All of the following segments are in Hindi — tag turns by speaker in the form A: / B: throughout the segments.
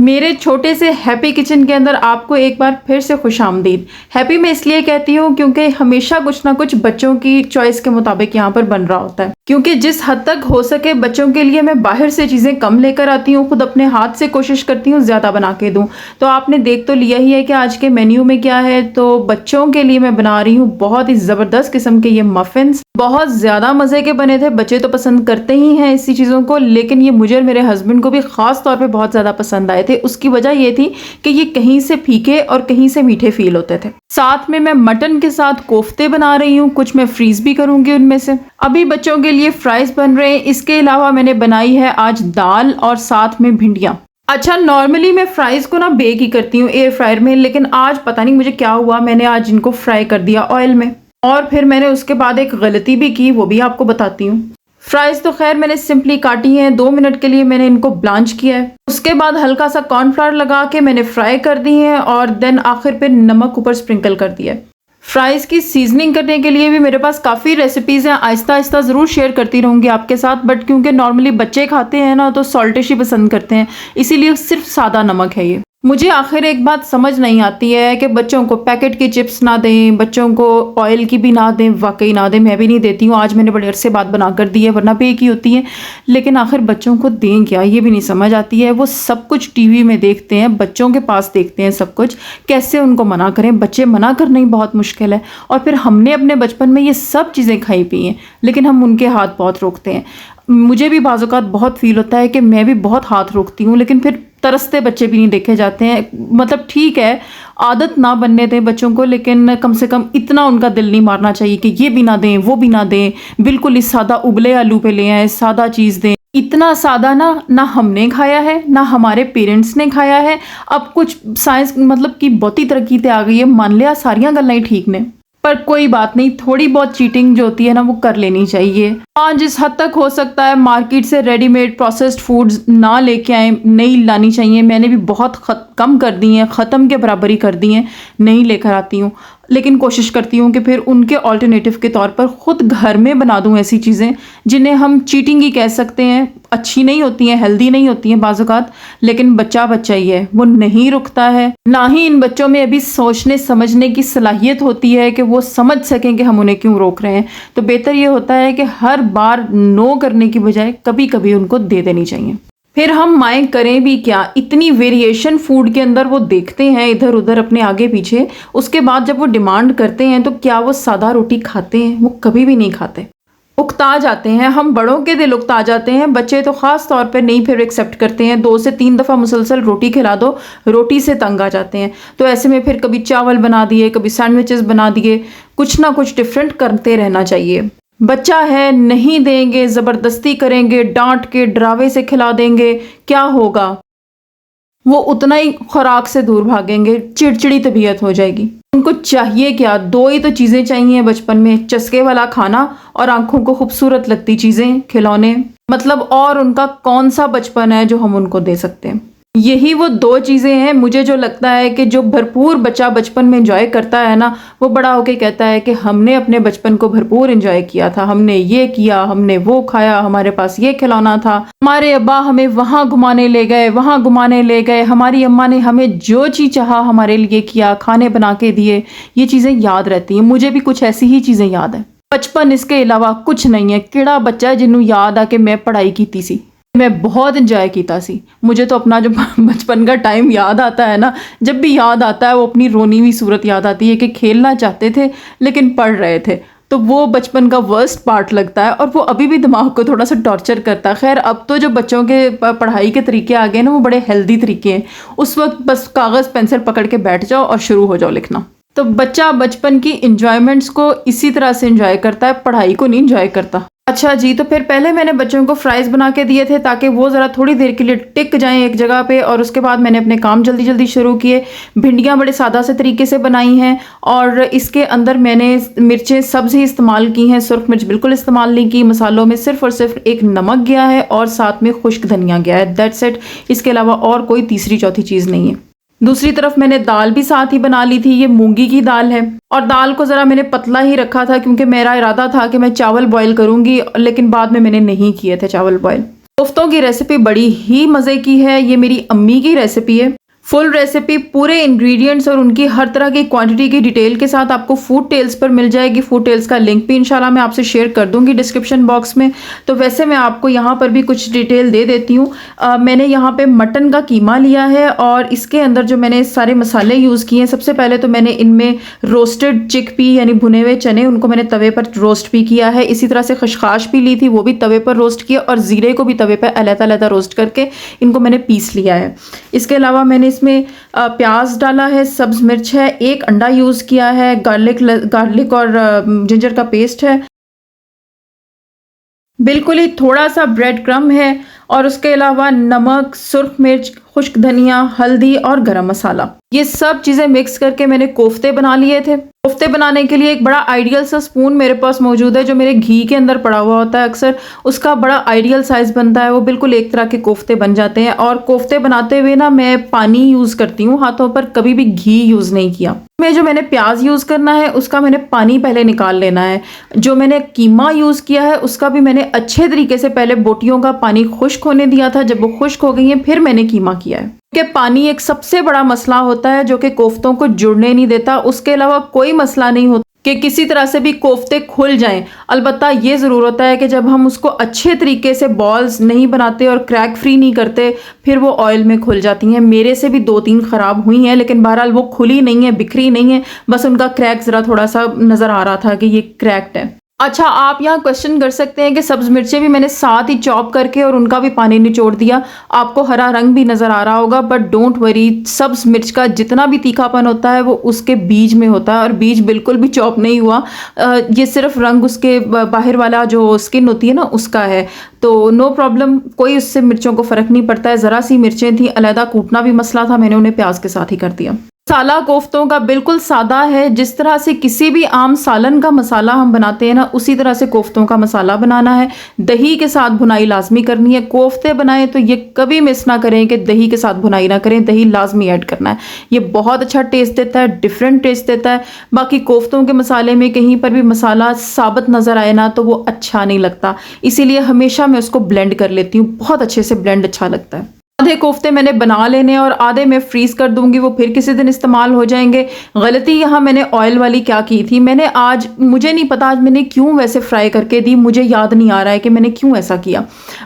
A: मेरे छोटे से हैप्पी किचन के अंदर आपको एक बार फिर से खुशामदीद। हैप्पी मैं इसलिए कहती हूँ क्योंकि हमेशा कुछ ना कुछ बच्चों की चॉइस के मुताबिक यहाँ पर बन रहा होता है। क्योंकि जिस हद तक हो सके बच्चों के लिए मैं बाहर से चीज़ें कम लेकर आती हूँ, खुद अपने हाथ से कोशिश करती हूँ ज़्यादा बना के दूँ। तो आपने देख तो लिया ही है कि आज के मेन्यू में क्या है। तो बच्चों के लिए मैं बना रही हूँ बहुत ही ज़बरदस्त किस्म के ये मफ़िन्स। बहुत ज़्यादा मज़े के बने थे, बच्चे तो पसंद करते ही हैं इसी चीज़ों को, लेकिन ये मुझे और मेरे हस्बैंड को भी ख़ास तौर पे बहुत ज़्यादा पसंद आए थे। उसकी वजह ये थी कि ये कहीं से फीके और कहीं से मीठे फील होते थे। साथ में मैं मटन के साथ कोफ्ते बना रही हूँ, कुछ मैं फ्रीज भी करूँगी उनमें से। अभी बच्चों के लिए फ्राइज बन रहे हैं। इसके अलावा मैंने बनाई है आज दाल और साथ में भिंडियाँ। अच्छा, नॉर्मली मैं फ्राइज को ना बेक ही करती हूँ एयर फ्रायर में, लेकिन आज पता नहीं मुझे क्या हुआ, मैंने आज इनको फ्राई कर दिया ऑयल में। और फिर मैंने उसके बाद एक गलती भी की, वो भी आपको बताती हूँ। फ्राइज तो खैर मैंने सिंपली काटी हैं, 2 मिनट के लिए मैंने इनको ब्लांच किया है। उसके बाद हल्का सा कॉर्नफ्लावर लगा के मैंने फ्राई कर दी हैं और देन आखिर पे नमक ऊपर स्प्रिंकल कर दिया है। फ्राइज़ की सीजनिंग करने के लिए भी मेरे पास काफ़ी रेसिपीज़ हैं, आहिस्ता आहिस्ता ज़रूर शेयर करती रहूँगी आपके साथ। बट क्योंकि नॉर्मली बच्चे खाते हैं ना तो सॉल्टिश ही पसंद करते हैं, इसीलिए सिर्फ सादा नमक है ये। मुझे आखिर एक बात समझ नहीं आती है कि बच्चों को पैकेट की चिप्स ना दें, बच्चों को ऑयल की भी ना दें, वाकई ना दें। मैं भी नहीं देती हूँ, आज मैंने बड़े अरसे बाद बना कर दी है, वरना बेक ही होती है। लेकिन आखिर बच्चों को दें क्या, ये भी नहीं समझ आती है। वो सब कुछ टीवी में देखते हैं, बच्चों के पास देखते हैं सब कुछ, कैसे उनको मना करें। बच्चे मना करना ही बहुत मुश्किल है। और फिर हमने अपने बचपन में ये सब चीज़ें खाई पी हैं, लेकिन हम उनके हाथ बहुत रोकते हैं। मुझे भी बाज़ औक़ात बहुत फील होता है कि मैं भी बहुत हाथ रोकती हूँ, लेकिन फिर तरसते बच्चे भी नहीं देखे जाते हैं। मतलब ठीक है, आदत ना बनने दें बच्चों को, लेकिन कम से कम इतना उनका दिल नहीं मारना चाहिए कि ये भी ना दें, वो भी ना दें। बिल्कुल ही सादा उबले आलू पे ले आए, सादा चीज़ दें। इतना सादा ना हमने खाया है, ना हमारे पेरेंट्स ने खाया है। अब कुछ साइंस मतलब कि बहुती तरक्की ते आ गई है, मान लिया सारियां गल्लां ही ठीक ने, पर कोई बात नहीं, थोड़ी बहुत चीटिंग जो होती है ना वो कर लेनी चाहिए। हाँ, जिस हद तक हो सकता है मार्केट से रेडीमेड प्रोसेस्ड फूड्स ना लेके आए, नहीं लानी चाहिए। मैंने भी बहुत कम कर दी हैं, ख़त्म के बराबर ही कर दी हैं, नहीं लेकर आती हूँ। लेकिन कोशिश करती हूँ कि फिर उनके ऑल्टरनेटिव के तौर पर ख़ुद घर में बना दूँ ऐसी चीज़ें जिन्हें हम चीटिंग ही कह सकते हैं। अच्छी नहीं होती हैं, हेल्दी नहीं होती हैं बाज़ औक़ात, लेकिन बच्चा बच्चा ही है, वो नहीं रुकता है। ना ही इन बच्चों में अभी सोचने समझने की सलाहियत होती है कि वो समझ सकें कि हम उन्हें क्यों रोक रहे हैं। तो बेहतर ये होता है कि हर बार नो करने की बजाय कभी कभी उनको दे देनी चाहिए। फिर हम माएँ करें भी क्या, इतनी वेरिएशन फूड के अंदर वो देखते हैं इधर उधर अपने आगे पीछे, उसके बाद जब वो डिमांड करते हैं तो क्या वो सादा रोटी खाते हैं? वो कभी भी नहीं खाते, उकता जाते हैं। हम बड़ों के दिल उकता जाते हैं, बच्चे तो ख़ास तौर पे नहीं फिर एक्सेप्ट करते हैं। 2 से 3 दफ़ा मुसलसल रोटी खिला दो, रोटी से तंग आ जाते हैं। तो ऐसे में फिर कभी चावल बना दिए, कभी सैंडविचेस बना दिए, कुछ ना कुछ डिफरेंट करते रहना चाहिए। बच्चा है, नहीं देंगे, ज़बरदस्ती करेंगे, डांट के डरावे से खिला देंगे, क्या होगा? वो उतना ही खुराक से दूर भागेंगे, चिड़चिड़ी तबीयत हो जाएगी। उनको चाहिए क्या, 2 ही तो चीज़ें चाहिए बचपन में, चस्के वाला खाना और आंखों को खूबसूरत लगती चीज़ें, खिलौने। मतलब और उनका कौन सा बचपन है जो हम उनको दे सकते हैं? यही वो 2 चीज़ें हैं मुझे जो लगता है कि जो भरपूर बच्चा बचपन में एंजॉय करता है ना, वो बड़ा होके कहता है कि हमने अपने बचपन को भरपूर एंजॉय किया था, हमने ये किया, हमने वो खाया, हमारे पास ये खिलौना था, हमारे अब्बा हमें वहाँ घुमाने ले गए, वहाँ घुमाने ले गए, हमारी अम्मा ने हमें जो चीज़ चाहा हमारे लिए किया, खाने बना के दिए। ये चीज़ें याद रहती हैं, मुझे भी कुछ ऐसी ही चीज़ें याद हैं। बचपन इसके अलावा कुछ नहीं है। किड़ा बच्चा है जिन्हों याद आ के मैं पढ़ाई की सी, मैं बहुत इंजॉय किया सी। मुझे तो अपना जो बचपन का टाइम याद आता है ना, जब भी याद आता है वो अपनी रोनी हुई सूरत याद आती है कि खेलना चाहते थे लेकिन पढ़ रहे थे। तो वो बचपन का वर्स्ट पार्ट लगता है और वो अभी भी दिमाग को थोड़ा सा टॉर्चर करता है। खैर अब तो जो बच्चों के पढ़ाई के तरीके आ गए ना, वो बड़े हेल्दी तरीके हैं। उस वक्त बस कागज़ पेंसिल पकड़ के बैठ जाओ और शुरू हो जाओ लिखना। तो बच्चा बचपन की इंजॉयमेंट्स को इसी तरह से इंजॉय करता है, पढ़ाई को नहीं इंजॉय करता। अच्छा जी, तो फिर पहले मैंने बच्चों को फ्राइज़ बना के दिए थे ताकि वो ज़रा थोड़ी देर के लिए टिक जाएं एक जगह पे, और उसके बाद मैंने अपने काम जल्दी जल्दी शुरू किए। भिंडियाँ बड़े सादा से तरीके से बनाई हैं और इसके अंदर मैंने मिर्चें सब्ज़ ही इस्तेमाल की हैं, सुर्ख मिर्च बिल्कुल इस्तेमाल नहीं की। मसालों में सिर्फ और सिर्फ एक नमक गया है और साथ में खुश्क धनिया गया है, दैट्स इट। इसके अलावा और कोई तीसरी चौथी चीज़ नहीं है। दूसरी तरफ मैंने दाल भी साथ ही बना ली थी, ये मूंगी की दाल है। और दाल को ज़रा मैंने पतला ही रखा था क्योंकि मेरा इरादा था कि मैं चावल बॉईल करूंगी, लेकिन बाद में मैंने नहीं किए थे चावल बॉईल। कोफ्तों की रेसिपी बड़ी ही मज़े की है। ये मेरी अम्मी की रेसिपी है। फुल रेसिपी पूरे इंग्रेडिएंट्स और उनकी हर तरह की क्वांटिटी की डिटेल के साथ आपको फूड टेल्स पर मिल जाएगी। फूड टेल्स का लिंक भी इंशाल्लाह मैं आपसे शेयर कर दूंगी डिस्क्रिप्शन बॉक्स में। तो वैसे मैं आपको यहाँ पर भी कुछ डिटेल दे देती हूँ। मैंने यहाँ पे मटन का कीमा लिया है और इसके अंदर जो मैंने सारे मसाले यूज़ किए हैं, सबसे पहले तो मैंने इनमें रोस्टेड चिकपी यानी भुने हुए चने, उनको मैंने तवे पर रोस्ट भी किया है। इसी तरह से खशखाश भी ली थी, वो भी तवे पर रोस्ट किया, और ज़ीरे को भी तवे पर अलग-अलग रोस्ट करके इनको मैंने पीस लिया है। इसके अलावा मैंने इसमें प्याज डाला है, सब्ज मिर्च है, एक अंडा यूज़ किया है, गार्लिक और जिंजर का पेस्ट है, बिल्कुल ही थोड़ा सा ब्रेड क्रम्ब है, और उसके अलावा नमक, सुर्ख मिर्च, खुश्क धनिया, हल्दी और गरम मसाला। ये सब चीज़ें मिक्स करके मैंने कोफ्ते बना लिए थे। कोफ्ते बनाने के लिए एक बड़ा आइडियल सा स्पून मेरे पास मौजूद है, जो मेरे घी के अंदर पड़ा हुआ होता है अक्सर। उसका बड़ा आइडियल साइज़ बनता है, वो बिल्कुल एक तरह के कोफ्ते बन जाते हैं। और कोफ्ते बनाते हुए ना मैं पानी यूज़ करती हूँ हाथों पर, कभी भी घी यूज़ नहीं किया। जो मैंने प्याज यूज़ करना है उसका मैंने पानी पहले निकाल लेना है। जो मैंने कीमा यूज़ किया है उसका भी मैंने अच्छे तरीके से पहले बोटियों का पानी खुश्क होने दिया था। जब वो खुश्क हो गई है फिर मैंने कीमा किया है, क्योंकि पानी एक सबसे बड़ा मसला होता है जो कि कोफ्तों को जुड़ने नहीं देता। उसके अलावा कोई मसला नहीं होता कि किसी तरह से भी कोफ्ते खुल जाएं। अलबत्ता ये ज़रूर होता है कि जब हम उसको अच्छे तरीके से बॉल्स नहीं बनाते और क्रैक फ्री नहीं करते, फिर वो ऑयल में खुल जाती हैं। मेरे से भी 2-3 ख़राब हुई हैं, लेकिन बहरहाल वो खुली नहीं है, बिखरी नहीं है, बस उनका क्रैक ज़रा थोड़ा सा नज़र आ रहा था कि ये क्रैक्ड है। अच्छा, आप यहाँ क्वेश्चन कर सकते हैं कि सब्ज़ मिर्चें भी मैंने साथ ही चॉप करके और उनका भी पानी निचोड़ दिया। आपको हरा रंग भी नज़र आ रहा होगा, बट डोंट वरी, सब्ज़ मिर्च का जितना भी तीखापन होता है वो उसके बीज में होता है, और बीज बिल्कुल भी चॉप नहीं हुआ। ये सिर्फ रंग उसके बाहर वाला जो स्किन होती है ना उसका है। तो नो प्रॉब्लम, कोई उससे मिर्चों को फ़र्क नहीं पड़ता है। ज़रा सी मिर्चें थी, अलहदा कूटना भी मसला था, मैंने उन्हें प्याज के साथ ही कर दिया। मसाला कोफ्तों का बिल्कुल सादा है। जिस तरह से किसी भी आम सालन का मसाला हम बनाते हैं ना, उसी तरह से कोफ्तों का मसाला बनाना है। दही के साथ भुनाई लाजमी करनी है। कोफ्ते बनाएं तो ये कभी मिस ना करें कि दही के साथ भुनाई ना करें, दही लाजमी ऐड करना है। ये बहुत अच्छा टेस्ट देता है, डिफरेंट टेस्ट देता है। बाकी कोफ्तों के मसाले में कहीं पर भी मसाला साबित नज़र आए ना तो वो अच्छा नहीं लगता, इसीलिए हमेशा मैं उसको ब्लेंड कर लेती हूँ। बहुत अच्छे से ब्लेंड अच्छा लगता है। आधे कोफ्ते मैंने बना लेने और आधे मैं फ्रीज कर दूंगी, वो फिर किसी दिन इस्तेमाल हो जाएंगे। गलती यहाँ मैंने ऑयल वाली क्या की थी, मैंने आज, मुझे नहीं पता आज मैंने क्यों वैसे फ्राई करके दी, मुझे याद नहीं आ रहा है कि मैंने क्यों ऐसा किया।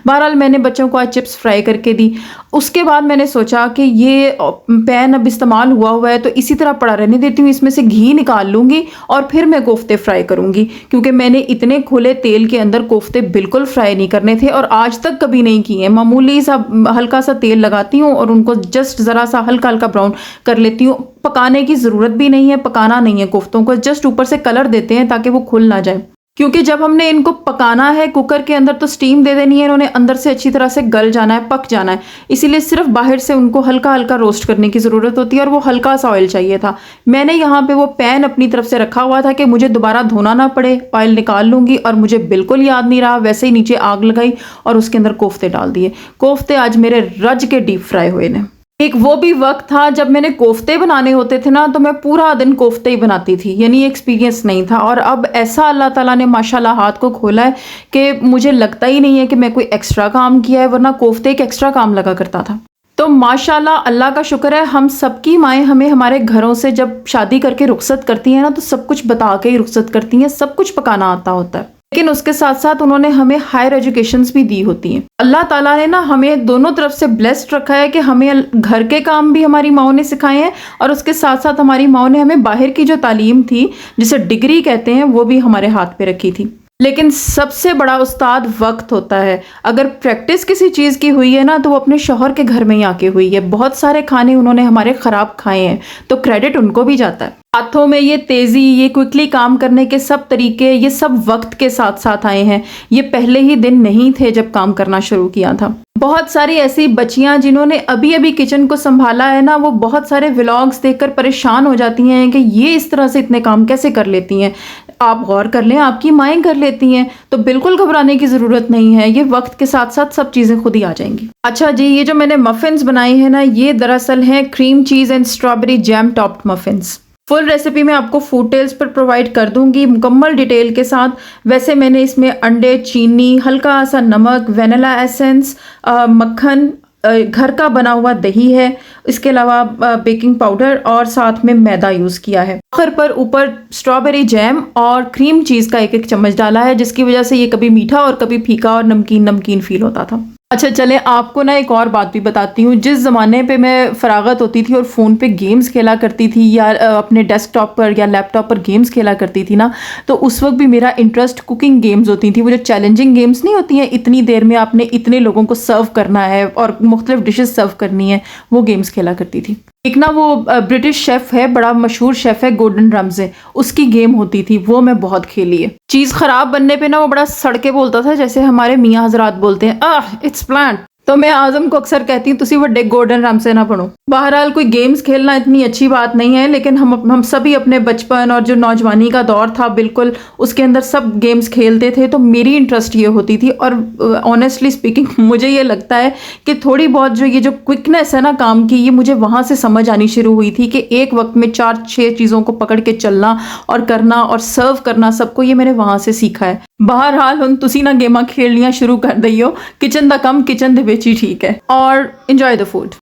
A: बहरहाल मैंने बच्चों को आज चिप्स फ्राई करके दी। उसके बाद मैंने सोचा कि ये पैन अब इस्तेमाल हुआ है तो इसी तरह पड़ा रहने देती हूँ, इसमें से घी निकाल लूँगी और फिर मैं कोफ्ते फ्राई करूँगी, क्योंकि मैंने इतने खुले तेल के अंदर कोफ्ते बिल्कुल फ्राई नहीं करने थे और आज तक कभी नहीं किए। मामूली सा हल्का सा तेल लगाती हूँ और उनको जस्ट ज़रा सा हल्का हल्का ब्राउन कर लेती हूँ। पकाने की ज़रूरत भी नहीं है, पकाना नहीं है कोफ्तों को, जस्ट ऊपर से कलर देते हैं ताकि वो खुल ना जाए। क्योंकि जब हमने इनको पकाना है कुकर के अंदर तो स्टीम दे देनी है, इन्होंने अंदर से अच्छी तरह से गल जाना है, पक जाना है। इसीलिए सिर्फ बाहर से उनको हल्का हल्का रोस्ट करने की ज़रूरत होती है और वो हल्का सा ऑयल चाहिए था। मैंने यहाँ पे वो पैन अपनी तरफ से रखा हुआ था कि मुझे दोबारा धोना ना पड़े, ऑयल निकाल लूँगी, और मुझे बिल्कुल याद नहीं रहा, वैसे ही नीचे आग लगाई और उसके अंदर कोफ्ते डाल दिए। कोफ्ते आज मेरे रज के डीप फ्राई हुए ने। एक वो भी वक्त था जब मैंने कोफ्ते बनाने होते थे ना तो मैं पूरा दिन कोफ्ते ही बनाती थी, यानी एक्सपीरियंस नहीं था। और अब ऐसा अल्लाह ताला ने माशाल्लाह हाथ को खोला है कि मुझे लगता ही नहीं है कि मैं कोई एक्स्ट्रा काम किया है, वरना कोफ्ते एक एक्स्ट्रा काम लगा करता था। तो माशाल्लाह अल्लाह का शुक्र है, हम सबकी माएँ हमें हमारे घरों से जब शादी करके रुखसत करती हैं ना तो सब कुछ बता के ही रुखसत करती हैं, सब कुछ पकाना आता होता है। लेकिन उसके साथ साथ उन्होंने हमें हायर एजुकेशंस भी दी होती हैं। अल्लाह ताला ने ना हमें दोनों तरफ से ब्लेस्ड रखा है कि हमें घर के काम भी हमारी माओ ने सिखाए हैं और उसके साथ साथ हमारी माओ ने हमें बाहर की जो तालीम थी, जिसे डिग्री कहते हैं, वो भी हमारे हाथ पे रखी थी। लेकिन सबसे बड़ा उस्ताद वक्त होता है। अगर प्रैक्टिस किसी चीज़ की हुई है ना तो वो अपने शौहर के घर में ही आके हुई है। बहुत सारे खाने उन्होंने हमारे ख़राब खाए हैं तो क्रेडिट उनको भी जाता है। हाथों में ये तेज़ी, ये क्विकली काम करने के सब तरीके, ये सब वक्त के साथ साथ आए हैं। ये पहले ही दिन नहीं थे जब काम करना शुरू किया था। बहुत सारी ऐसी बच्चियां जिन्होंने अभी अभी किचन को संभाला है ना, वो बहुत सारे व्लॉग्स देखकर परेशान हो जाती हैं कि ये इस तरह से इतने काम कैसे कर लेती हैं। आप गौर कर लें, आपकी माएँ कर लेती हैं, तो बिल्कुल घबराने की ज़रूरत नहीं है। ये वक्त के साथ साथ सब चीज़ें खुद ही आ जाएंगी। अच्छा जी, ये जो मैंने मफ़िन्स बनाए हैं ना, ये दरअसल हैं cream cheese and strawberry jam topped muffins. Full recipe मैं आपको फूड टेल्स पर प्रोवाइड कर दूंगी मुकम्मल डिटेल के साथ। वैसे मैंने इसमें अंडे, चीनी, हल्का सा नमक, वेनिला एसेंस, मक्खन, घर का बना हुआ दही है, इसके अलावा बेकिंग पाउडर और साथ में मैदा यूज़ किया है। आखिर पर ऊपर स्ट्रॉबेरी जैम और क्रीम चीज़ का एक एक चम्मच डाला है, जिसकी वजह से ये कभी मीठा और कभी फीका और नमकीन नमकीन फील होता था। अच्छा चले आपको ना एक और बात भी बताती हूँ। जिस ज़माने पे मैं फ़रागत होती थी और फ़ोन पे गेम्स खेला करती थी या अपने डेस्कटॉप पर या लैपटॉप पर गेम्स खेला करती थी ना, तो उस वक्त भी मेरा इंटरेस्ट कुकिंग गेम्स होती थी। वो जो चैलेंजिंग गेम्स नहीं होती हैं, इतनी देर में आपने इतने लोगों को सर्व करना है और मुख्तलिफ डिशेस सर्व करनी है, वो गेम्स खेला करती थी। एक ना वो ब्रिटिश शेफ़ है, बड़ा मशहूर शेफ़ है, गॉर्डन रम्जे, उसकी गेम होती थी, वो मैं बहुत खेली है। चीज़ ख़राब बनने पे ना वो बड़ा सड़के बोलता था, जैसे हमारे मियाँ हजरात बोलते हैं, इट्स प्लांट। तो मैं आज़म को अक्सर कहती हूँ तुसी वड्डे गॉर्डन रम्से ना बनो। बहरहाल कोई गेम्स खेलना इतनी अच्छी बात नहीं है, लेकिन हम सभी अपने बचपन और जो नौजवानी का दौर था बिल्कुल उसके अंदर सब गेम्स खेलते थे। तो मेरी इंटरेस्ट ये होती थी और ऑनेस्टली स्पीकिंग मुझे ये लगता है कि थोड़ी बहुत जो ये जो क्विकनेस है ना काम की, ये मुझे वहाँ से समझ आनी शुरू हुई थी कि एक वक्त में 4-6 चीज़ों को पकड़ के चलना और करना और सर्व करना सबको, ये मैंने वहाँ से सीखा है। बहरहाल हुण तुसी ना गेमां खेलनियां शुरू कर दईओ, किचन दा कम किचन दे विच ही ठीक है। और इंजॉय द फूड।